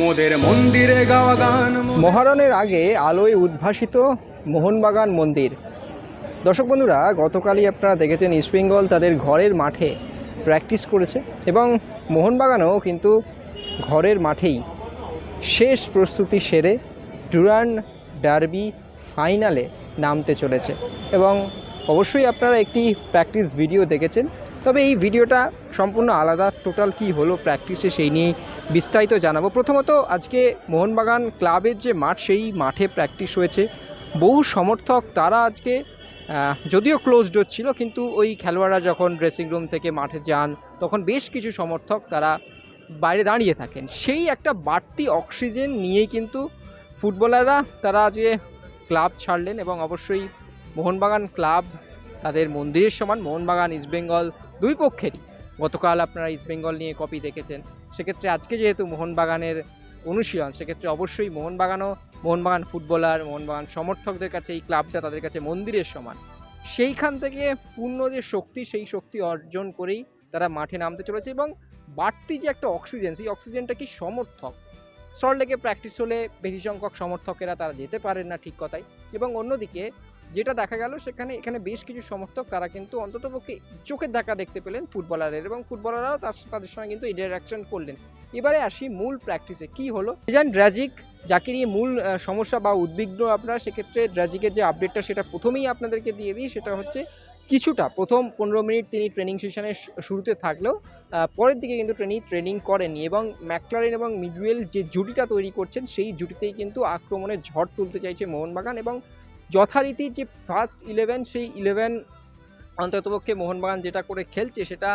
মোদের মন্দিরে গাওয়া গান। মহারণের আগে আলোয় উদ্ভাসিত মোহনবাগান মন্দির। দর্শক বন্ধুরা, গতকালই আপনারা দেখেছেন ইস্টবেঙ্গল তাদের ঘরের মাঠে প্র্যাকটিস করেছে এবং মোহনবাগানও কিন্তু ঘরের মাঠেই শেষ প্রস্তুতি সেরে ডুরান্ড ডার্বি ফাইনালে নামতে চলেছে। এবং অবশ্যই আপনারা একটি প্র্যাকটিস ভিডিও দেখেছেন, তবে এই ভিডিওটা সম্পূর্ণ আলাদা। টোটাল কি হলো প্র্যাকটিসে সেই নিয়ে বিস্তারিত জানাবো। প্রথমত আজকে মোহনবাগান ক্লাবের যে মাঠ, সেই মাঠে প্র্যাকটিস হয়েছে। বহু সমর্থক তারা আজকে যদিও ক্লোজ ডোর ছিল, কিন্তু ওই খেলোয়াড়রা যখন ড্রেসিং রুম থেকে মাঠে যান তখন বেশ কিছু সমর্থক তারা বাইরে দাঁড়িয়ে থাকেন। সেই একটা বাড়তি অক্সিজেন নিয়েই কিন্তু ফুটবলাররা তারা আজকে ক্লাব ছাড়লেন। এবং অবশ্যই মোহনবাগান ক্লাব তাদের মন্দিরের সমান। মোহনবাগান ইস্টবেঙ্গল দুই পক্ষেরই গতকাল আপনারা ইস্টবেঙ্গল নিয়ে কপি দেখেছেন। সেক্ষেত্রে আজকে যেহেতু মোহনবাগানের অনুশীলন, সেক্ষেত্রে অবশ্যই মোহনবাগান ফুটবলার, মোহনবাগান সমর্থকদের কাছে এই ক্লাবটা তাদের কাছে মন্দিরের সমান। সেইখান থেকে পূর্ণ যে শক্তি, সেই শক্তি অর্জন করেই তারা মাঠে নামতে চলেছে। এবং বাড়তি যে একটা অক্সিজেন, সেই অক্সিজেনটা কি সমর্থক। সল্টলেকে প্র্যাকটিস হলে বেশি সংখ্যক সমর্থকেরা তারা যেতে পারেন না, ঠিক কথাই। এবং অন্যদিকে যেটা দেখা গেল, এখানে বেশ কিছু সমর্থক তারা কিন্তু অন্ততপক্ষে চোখের দেখা দেখতে পেলেন ফুটবলারের, এবং ফুটবলাররাও তাদের সঙ্গে কিন্তু ইন্টারাকশন করলেন। এবারে আসি মূল প্র্যাকটিসে কি হলো। ড্রাজিক যাকে নিয়ে মূল সমস্যা বা উদ্বিগ্ন আপনারা, সেক্ষেত্রে ড্রাজিকের যে আপডেটটা সেটা প্রথমেই আপনাদেরকে দিয়ে দিই। সেটা হচ্ছে কিছুটা প্রথম 15 মিনিট তিনি ট্রেনিং সেশনের শুরুতে থাকলেও পরের দিকে কিন্তু ট্রেনিং করেননি। এবং ম্যাকলারেন এবং মিগুয়েল যে জুটিটা তৈরি করছেন, সেই জুটিতেই কিন্তু আক্রমণের ঝড় তুলতে চাইছে মোহনবাগান। এবং যথারীতি যে ফার্স্ট 11, সেই 11 অন্ততপক্ষে মোহনবাগান যেটা করে খেলছে সেটা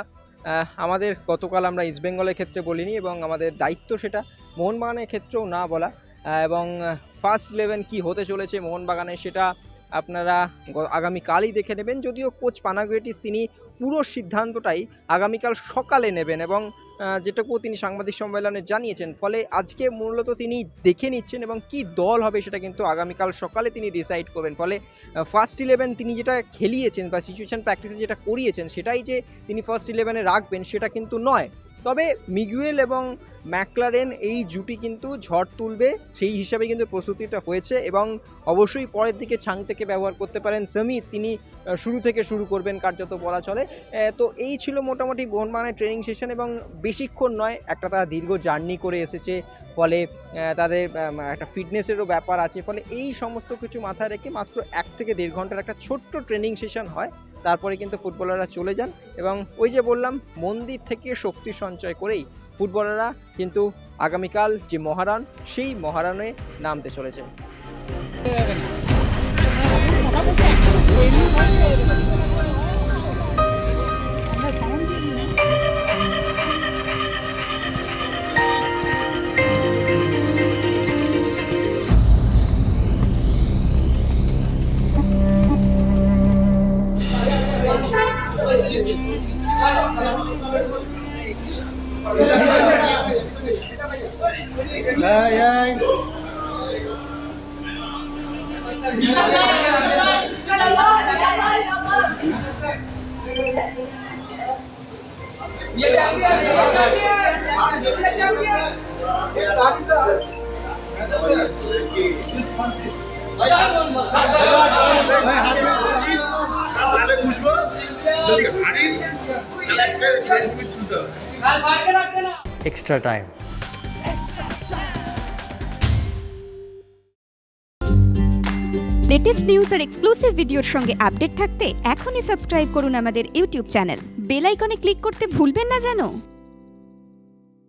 আমাদের গতকাল আমরা ইস্টবেঙ্গলের ক্ষেত্রে বলিনি, এবং আমাদের দায়িত্ব সেটা মোহনবাগানের ক্ষেত্রেও না বলা। এবং ফার্স্ট 11 কি হতে চলেছে মোহনবাগানের, সেটা আপনারা আগামীকালই দেখে নেবেন। যদিও কোচ পানাগুয়েটিস তিনি পুরো সিদ্ধান্তটাই আগামীকাল সকালে নেবেন, এবং যেটুকু তিনি সাংবাদিক সম্মেলনে জানিয়েছেন। ফলে আজকে মূলত তিনি দেখে নিচ্ছেন এবং কি দল হবে সেটা কিন্তু আগামীকাল সকালে তিনি ডিসাইড করবেন। ফলে ফার্স্ট 11 তিনি যেটা খেলিয়েছেন বা সিচুয়েশন প্র্যাকটিসে যেটা করিয়েছেন, সেটাই যে তিনি ফার্স্ট 11-এ রাখবেন সেটা কিন্তু নয়। তবে মিগুয়েল এবং ম্যাকলারেন এই জুটি কিন্তু ঝড় তুলবে, সেই হিসাবে কিন্তু প্রস্তুতিটা হয়েছে। এবং অবশ্যই পরের দিকে ছাং থেকে ব্যবহার করতে পারেন সমিত, তিনি শুরু থেকে শুরু করবেন কার্যত বলা চলে। তো এই ছিল মোটামুটি মোহনবাগানের ট্রেনিং সেশন, এবং বেশিক্ষণ নয়, একটা তারা দীর্ঘ জার্নি করে এসেছে। ফলে তাদের একটা ফিটনেসেরও ব্যাপার আছে। ফলে এই সমস্ত কিছু মাথায় রেখে মাত্র 1 থেকে 1.5 ঘন্টার একটা ছোট্ট ট্রেনিং সেশন হয়, তারপরে কিন্তু ফুটবলাররা চলে যান। এবং ওই যে বললাম, মন্দির থেকে শক্তি সঞ্চয় করেই ফুটবলাররা কিন্তু আগামীকাল যে মহারণ, সেই মহারণে নামতে চলেছে। Extra time. লেটেস্ট নিউজ আর এক্সক্লুসিভ ভিডিওর সঙ্গে আপডেট থাকতে এখনই সাবস্ক্রাইব করুন আমাদের ইউটিউব চ্যানেল। বেল আইকনে ক্লিক করতে ভুলবেন না যেন।